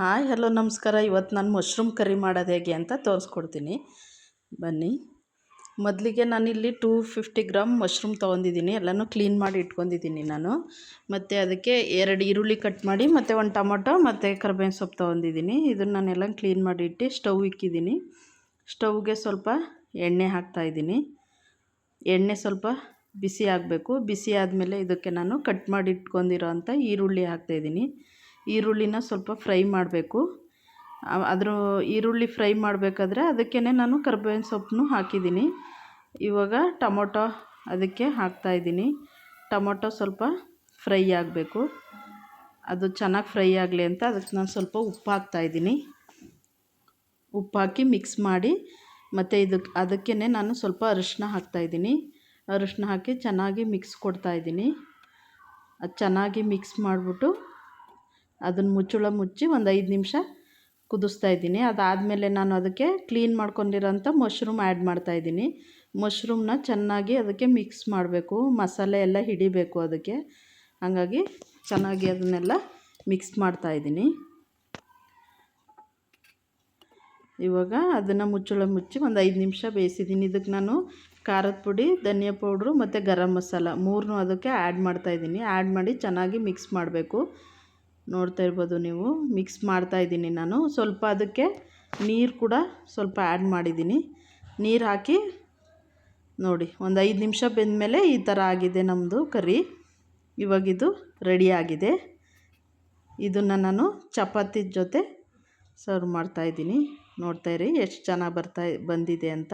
Hi hello ನಮಸ್ಕಾರ. ಇವತ್ತು ನಾನು ಮಶ್ರೂಮ್ ಕರಿ ಮಾಡೋದು ಹೇಗೆ ಅಂತ ತೋರಿಸ್ಕೊಡ್ತೀನಿ ಬನ್ನಿ. ಮೊದಲಿಗೆ ನಾನಿಲ್ಲಿ 250 ಗ್ರಾಮ್ ಮಶ್ರೂಮ್ ತೊಗೊಂಡಿದ್ದೀನಿ. ಎಲ್ಲನೂ ಕ್ಲೀನ್ ಮಾಡಿ ಇಟ್ಕೊಂಡಿದ್ದೀನಿ ನಾನು. ಮತ್ತು ಅದಕ್ಕೆ 2 ಈರುಳ್ಳಿ ಕಟ್ ಮಾಡಿ ಮತ್ತು 1 ಟೊಮೊಟೊ ಮತ್ತು ಕರಿಬೇವಿನ ಸೊಪ್ಪು ತೊಗೊಂಡಿದ್ದೀನಿ. ಇದನ್ನು ನಾನೆಲ್ಲ ಕ್ಲೀನ್ ಮಾಡಿ ಇಟ್ಟು ಸ್ಟವ್ ಇಕ್ಕಿದ್ದೀನಿ. ಸ್ಟವ್ಗೆ ಸ್ವಲ್ಪ ಎಣ್ಣೆ ಹಾಕ್ತಾಯಿದ್ದೀನಿ. ಎಣ್ಣೆ ಸ್ವಲ್ಪ ಬಿಸಿ ಆಗಬೇಕು. ಬಿಸಿ ಆದಮೇಲೆ ಇದಕ್ಕೆ ನಾನು ಕಟ್ ಮಾಡಿ ಇಟ್ಕೊಂಡಿರೋ ಅಂಥ ಈರುಳ್ಳಿ ಹಾಕ್ತಾಯಿದ್ದೀನಿ. ಈರುಳ್ಳಿನ ಸ್ವಲ್ಪ ಫ್ರೈ ಮಾಡಬೇಕು. ಅದ್ರ ಈರುಳ್ಳಿ ಫ್ರೈ ಮಾಡಬೇಕಾದ್ರೆ ಅದಕ್ಕೇ ನಾನು ಕರಿಬೇವಿನ ಸೊಪ್ಪನ್ನು ಹಾಕಿದ್ದೀನಿ. ಇವಾಗ ಟೊಮೊಟೊ ಅದಕ್ಕೆ ಹಾಕ್ತಾಯಿದ್ದೀನಿ. ಟೊಮೊಟೊ ಸ್ವಲ್ಪ ಫ್ರೈ ಆಗಬೇಕು. ಅದು ಚೆನ್ನಾಗಿ ಫ್ರೈ ಆಗಲಿ ಅಂತ ಅದಕ್ಕೆ ನಾನು ಸ್ವಲ್ಪ ಉಪ್ಪು ಹಾಕ್ತಾಯಿದ್ದೀನಿ. ಉಪ್ಪು ಹಾಕಿ ಮಿಕ್ಸ್ ಮಾಡಿ ಮತ್ತು ಅದಕ್ಕೇ ನಾನು ಸ್ವಲ್ಪ ಅರಿಶಿನ ಹಾಕ್ತಾಯಿದ್ದೀನಿ. ಅರಿಶಿನ ಹಾಕಿ ಚೆನ್ನಾಗಿ ಮಿಕ್ಸ್ ಕೊಡ್ತಾಯಿದ್ದೀನಿ. ಅದು ಚೆನ್ನಾಗಿ ಮಿಕ್ಸ್ ಮಾಡಿಬಿಟ್ಟು ಅದನ್ನು ಮುಚ್ಚಿ ಒಂದು 5 ನಿಮಿಷ ಕುದಿಸ್ತಾಯಿದ್ದೀನಿ. ಅದಾದಮೇಲೆ ನಾನು ಅದಕ್ಕೆ ಕ್ಲೀನ್ ಮಾಡ್ಕೊಂಡಿರೋಂಥ ಮಶ್ರೂಮ್ ಆ್ಯಡ್ ಮಾಡ್ತಾಯಿದ್ದೀನಿ. ಮಶ್ರೂಮ್ನ ಚೆನ್ನಾಗಿ ಅದಕ್ಕೆ ಮಿಕ್ಸ್ ಮಾಡಬೇಕು. ಮಸಾಲೆ ಎಲ್ಲ ಹಿಡಿಬೇಕು ಅದಕ್ಕೆ. ಹಾಗಾಗಿ ಚೆನ್ನಾಗಿ ಅದನ್ನೆಲ್ಲ ಮಿಕ್ಸ್ ಮಾಡ್ತಾಯಿದ್ದೀನಿ. ಇವಾಗ ಅದನ್ನು ಮುಚ್ಚಿ ಒಂದು 5 ನಿಮಿಷ ಬೇಯಿಸಿದ್ದೀನಿ. ಇದಕ್ಕೆ ನಾನು ಖಾರದ ಪುಡಿ, ಧನಿಯಾ ಪೌಡ್ರು ಮತ್ತು ಗರಂ ಮಸಾಲ 3ನೂ ಅದಕ್ಕೆ ಆ್ಯಡ್ ಮಾಡ್ತಾಯಿದ್ದೀನಿ. ಆ್ಯಡ್ ಮಾಡಿ ಚೆನ್ನಾಗಿ ಮಿಕ್ಸ್ ಮಾಡಬೇಕು. ನೋಡ್ತಾ ಇರ್ಬೋದು ನೀವು, ಮಿಕ್ಸ್ ಮಾಡ್ತಾಯಿದ್ದೀನಿ ನಾನು. ಸ್ವಲ್ಪ ಅದಕ್ಕೆ ನೀರು ಕೂಡ ಸ್ವಲ್ಪ ಆ್ಯಡ್ ಮಾಡಿದ್ದೀನಿ. ನೀರು ಹಾಕಿ ನೋಡಿ ಒಂದು 5 ನಿಮಿಷ ಬೆಂದಮೇಲೆ ಈ ಥರ ಆಗಿದೆ ನಮ್ಮದು ಕರಿ. ಇವಾಗಿದು ರೆಡಿಯಾಗಿದೆ. ಇದನ್ನು ನಾನು ಚಪಾತಿ ಜೊತೆ ಸರ್ವ್ ಮಾಡ್ತಾಯಿದ್ದೀನಿ. ನೋಡ್ತಾಯಿರಿ ಎಷ್ಟು ಚೆನ್ನಾಗಿ ಬಂದಿದೆ ಅಂತ.